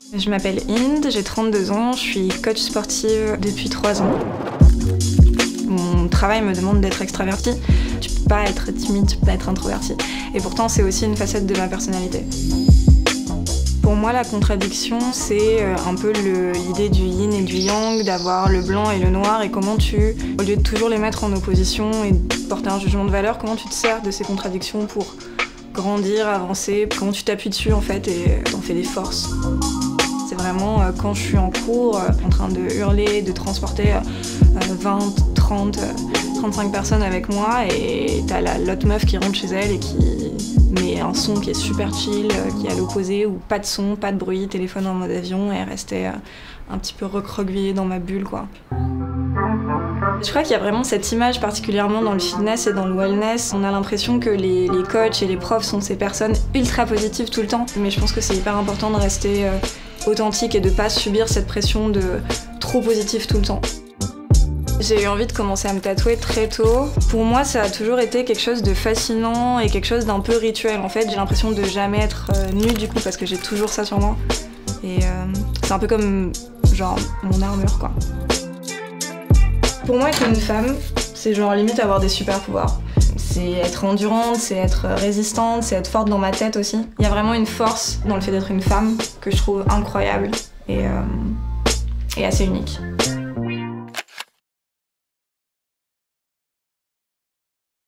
Je m'appelle Inde, j'ai 32 ans, je suis coach sportive depuis 3 ans. Mon travail me demande d'être extravertie. Tu peux pas être timide, tu peux pas être introvertie. Et pourtant, c'est aussi une facette de ma personnalité. Pour moi, la contradiction, c'est un peu l'idée du yin et du yang, d'avoir le blanc et le noir, et comment tu, au lieu de toujours les mettre en opposition et de porter un jugement de valeur, comment tu te sers de ces contradictions pour grandir, avancer, comment tu t'appuies dessus en fait et t'en fais des forces. C'est vraiment quand je suis en cours, en train de hurler, de transporter 20, 30, 35 personnes avec moi, et t'as l'autre meuf qui rentre chez elle et qui met un son qui est super chill, qui est à l'opposé, ou pas de son, pas de bruit, téléphone en mode avion, et elle restait un petit peu recroquevillée dans ma bulle, quoi. Je crois qu'il y a vraiment cette image, particulièrement dans le fitness et dans le wellness. On a l'impression que les coachs et les profs sont ces personnes ultra positives tout le temps, mais je pense que c'est hyper important de rester authentique et de pas subir cette pression de trop positif tout le temps. J'ai eu envie de commencer à me tatouer très tôt. Pour moi, ça a toujours été quelque chose de fascinant et quelque chose d'un peu rituel. En fait, j'ai l'impression de jamais être nue du coup parce que j'ai toujours ça sur moi. Et c'est un peu comme genre mon armure, quoi. Pour moi, être une femme, c'est genre limite avoir des super pouvoirs. C'est être endurante, c'est être résistante, c'est être forte dans ma tête aussi. Il y a vraiment une force dans le fait d'être une femme que je trouve incroyable et assez unique.